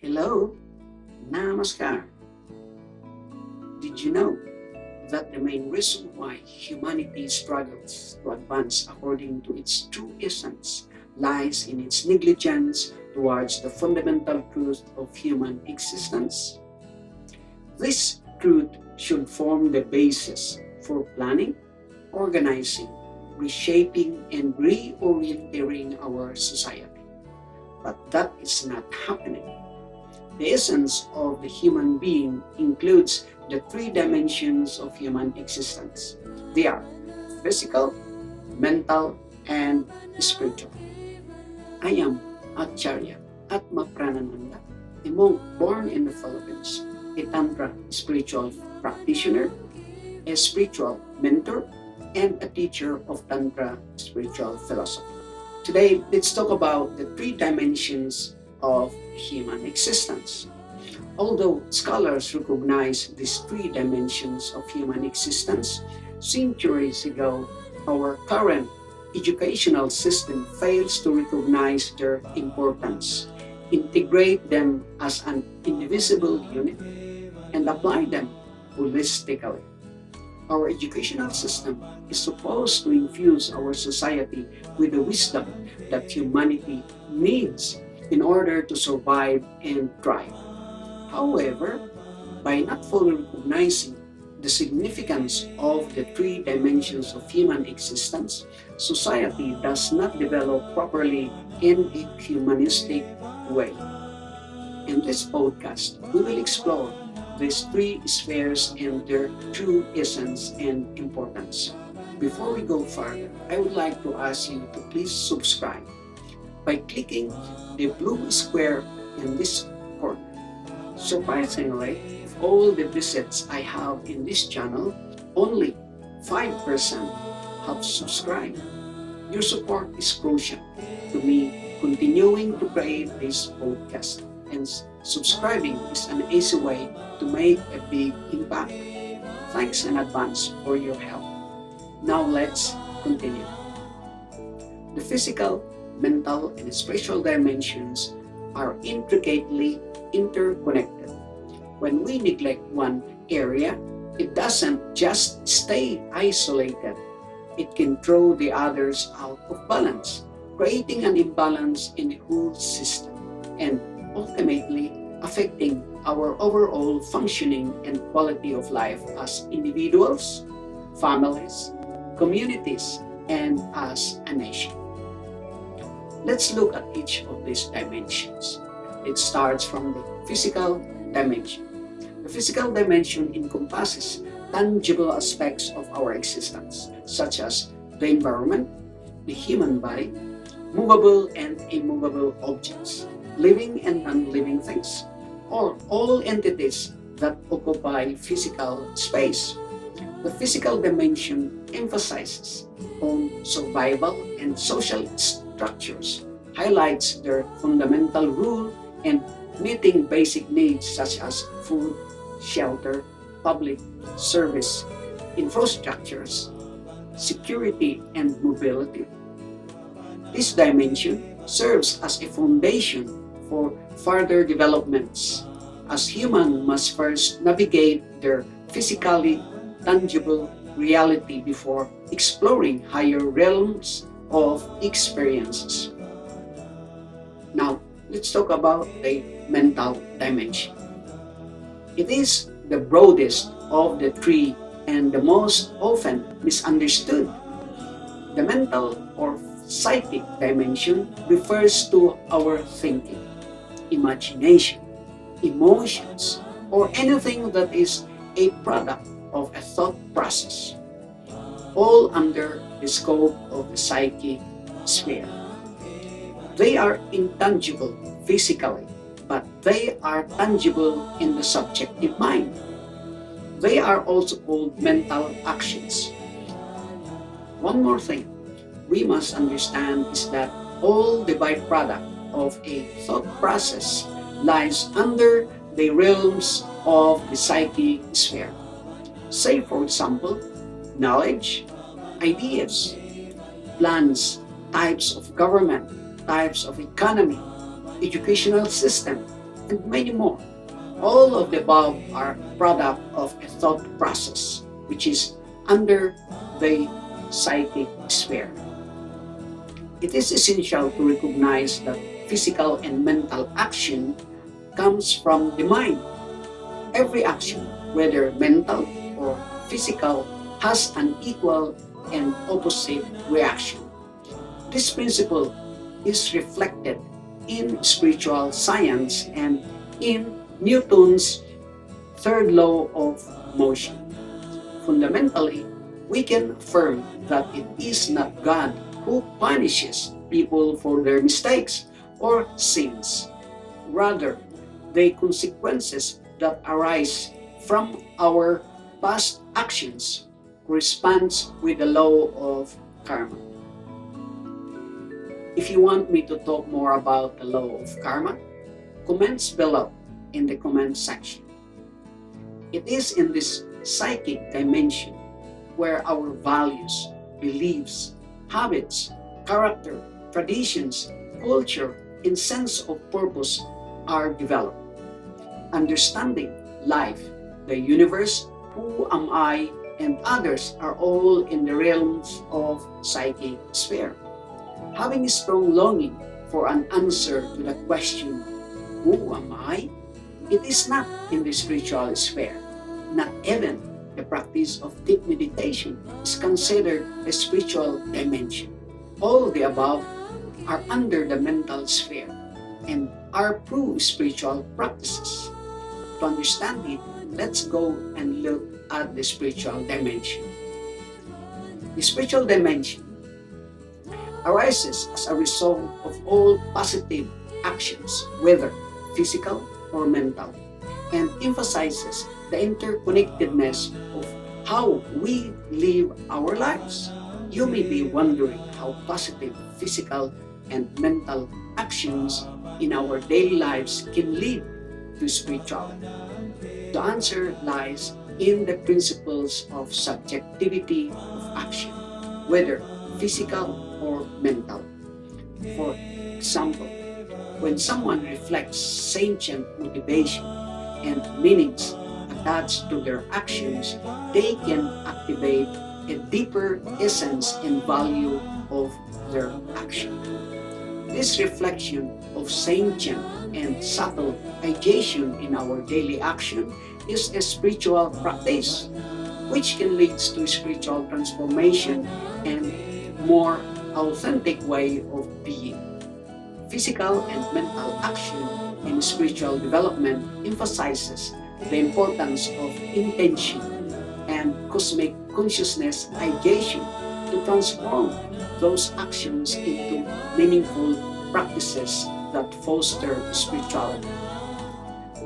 Hello, Namaskar. Did you know that the main reason why humanity struggles to advance according to its true essence lies in its negligence towards the fundamental truth of human existence? This truth should form the basis for planning, organizing, reshaping, and reorienting our society. But that is not happening. The essence of the human being includes the three dimensions of human existence. They are physical, mental, and spiritual. I am Acharya Atma Pranananda, a monk born in the Philippines, a Tantra spiritual practitioner, a spiritual mentor, and a teacher of Tantra spiritual philosophy. Today, let's talk about the three dimensions of human existence. Although scholars recognize these three dimensions of human existence, centuries ago, our current educational system fails to recognize their importance, integrate them as an indivisible unit, and apply them holistically. Our educational system is supposed to infuse our society with the wisdom that humanity needs in order to survive and thrive. However, by not fully recognizing the significance of the three dimensions of human existence, society does not develop properly in a humanistic way. In this podcast, we will explore these three spheres and their true essence and importance. Before we go further, I would like to ask you to please subscribe by clicking the blue square in this corner. Surprisingly, of all the visits I have in this channel, only 5% have subscribed. Your support is crucial to me continuing to create this podcast, and subscribing is an easy way to make a big impact. Thanks in advance for your help. Now let's continue. The physical, mental, and spiritual dimensions are intricately interconnected. When we neglect one area, it doesn't just stay isolated. It can throw the others out of balance, creating an imbalance in the whole system and ultimately affecting our overall functioning and quality of life as individuals, families, communities, and as a nation. Let's look at each of these dimensions. It starts from the physical dimension. The physical dimension encompasses tangible aspects of our existence, such as the environment, the human body, movable and immovable objects, living and non-living things, or all entities that occupy physical space. The physical dimension emphasizes on survival and social structures, highlights their fundamental role in meeting basic needs such as food, shelter, public service, infrastructures, security, and mobility. This dimension serves as a foundation for further developments, as humans must first navigate their physically tangible reality before exploring higher realms of experiences. Now, let's talk about the mental dimension. It is the broadest of the three and the most often misunderstood. The mental or psychic dimension refers to our thinking, imagination, emotions, or anything that is a product of a thought process, all under the scope of the psychic sphere. They are intangible physically, but they are tangible in the subjective mind. They are also called mental actions. One more thing we must understand is that all the byproduct of a thought process lies under the realms of the psychic sphere. Say, for example, knowledge, ideas, plans, types of government, types of economy, educational system, and many more. All of the above are product of a thought process, which is under the psychic sphere. It is essential to recognize that physical and mental action comes from the mind. Every action, whether mental or physical, has an equal and opposite reaction. This principle is reflected in spiritual science and in Newton's third law of motion. Fundamentally, we can affirm that it is not God who punishes people for their mistakes or sins. Rather, the consequences that arise from our past actions corresponds with the law of karma. If you want me to talk more about the law of karma, comments below in the comment section. It is in this psychic dimension where our values, beliefs, habits, character, traditions, culture, and sense of purpose are developed. Understanding life, the universe, who am I, and others are all in the realms of psychic sphere. Having a strong longing for an answer to the question, who am I? It is not in the spiritual sphere. Not even the practice of deep meditation is considered a spiritual dimension. All the above are under the mental sphere and are true spiritual practices. To understand it, let's go and look at the spiritual dimension. The spiritual dimension arises as a result of all positive actions, whether physical or mental, and emphasizes the interconnectedness of how we live our lives. You may be wondering how positive physical and mental actions in our daily lives can lead to spirituality. The answer lies in the principles of subjectivity of action, whether physical or mental. For example, when someone reflects sentient motivation and meanings attached to their actions, they can activate a deeper essence and value of their action. This reflection of sentient and subtle ideation in our daily action is a spiritual practice, which can lead to spiritual transformation and more authentic way of being. Physical and mental action in spiritual development emphasizes the importance of intention and cosmic consciousness ideation to transform those actions into meaningful practices that foster spirituality.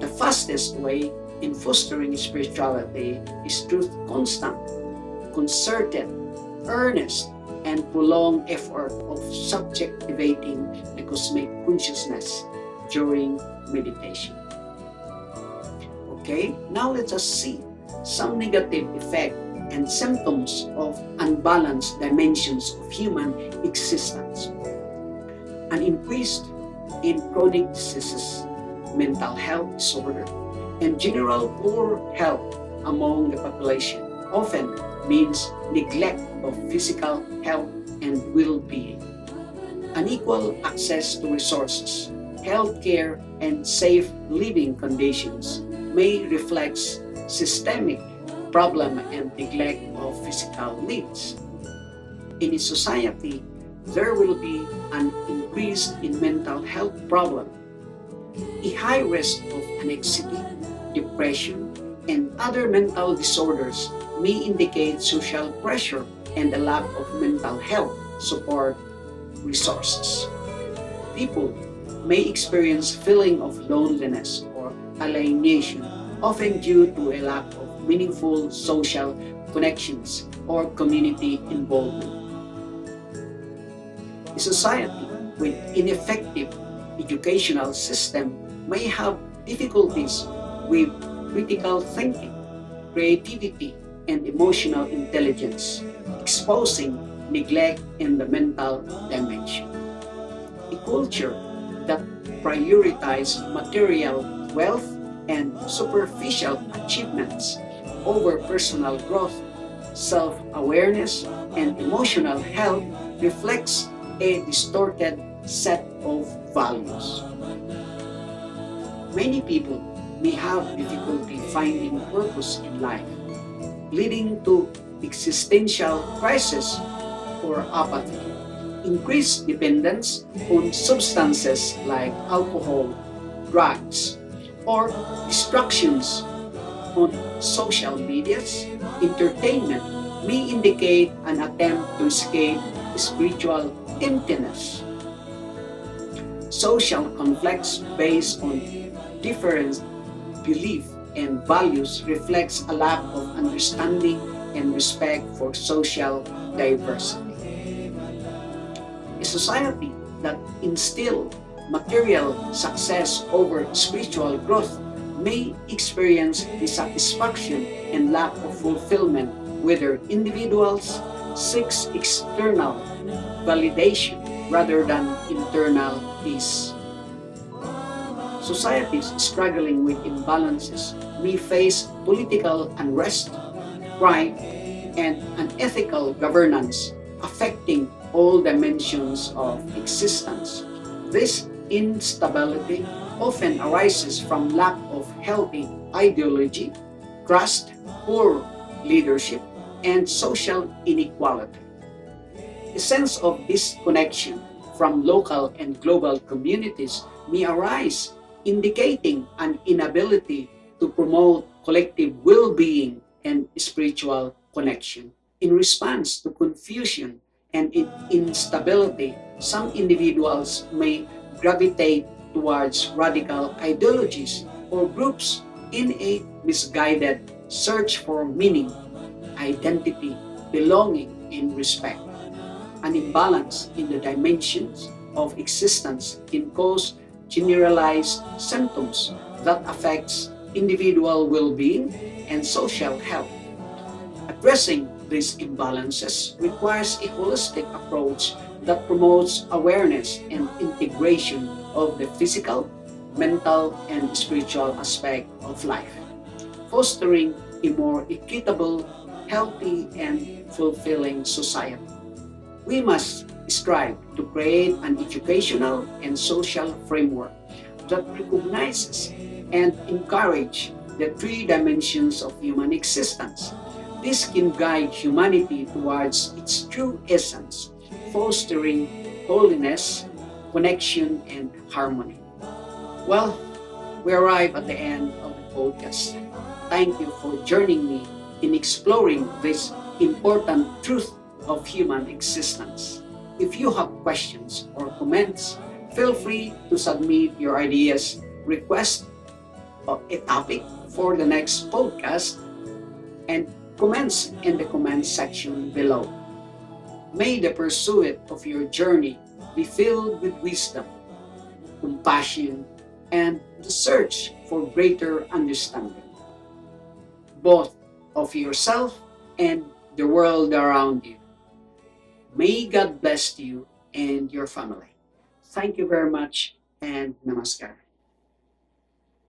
The fastest way in fostering spirituality is through constant, concerted, earnest, and prolonged effort of subjectivating the cosmic consciousness during meditation. Okay, now let us see some negative effect and symptoms of unbalanced dimensions of human existence. An increase in chronic diseases, mental health disorder, and general poor health among the population often means neglect of physical health and well-being. Unequal access to resources, health care, and safe living conditions may reflect systemic problem and neglect of physical needs. In a society, there will be an increase in mental health problem, a high risk of anxiety, depression, and other mental disorders may indicate social pressure and a lack of mental health support resources. People may experience feeling of loneliness or alienation, often due to a lack of meaningful social connections or community involvement. A society with ineffective educational system may have difficulties with critical thinking, creativity, and emotional intelligence, exposing neglect in the mental dimension. A culture that prioritize material wealth and superficial achievements over personal growth, self-awareness, and emotional health reflects a distorted set of values. Many people may have difficulty finding purpose in life, leading to existential crisis or apathy, increased dependence on substances like alcohol, drugs, or distractions on social medias. Entertainment may indicate an attempt to escape spiritual emptiness. Social conflicts based on different belief and values reflects a lack of understanding and respect for social diversity. A society that instills material success over spiritual growth may experience dissatisfaction and lack of fulfillment, whether individuals seek external validation rather than internal peace. Societies struggling with imbalances may face political unrest, crime, and unethical governance, affecting all dimensions of existence. This instability often arises from lack of healthy ideology, trust, poor leadership, and social inequality. A sense of disconnection from local and global communities may arise, indicating an inability to promote collective well-being and spiritual connection. In response to confusion and instability, some individuals may gravitate towards radical ideologies or groups in a misguided search for meaning, identity, belonging, and respect. An imbalance in the dimensions of existence can cause generalized symptoms that affects individual well-being and social health. Addressing these imbalances requires a holistic approach that promotes awareness and integration of the physical, mental, and spiritual aspect of life, fostering a more equitable, healthy, and fulfilling society. We must strive to create an educational and social framework that recognizes and encourages the three dimensions of human existence. This can guide humanity towards its true essence, fostering holiness, connection, and harmony. Well, we arrive at the end of the podcast. Thank you for joining me in exploring this important truth of human existence. If you have questions or comments, feel free to submit your ideas, request a topic for the next podcast, and comments in the comment section below. May the pursuit of your journey be filled with wisdom, compassion, and the search for greater understanding, both of yourself and the world around you. May God bless you and your family. Thank you very much, and namaskar.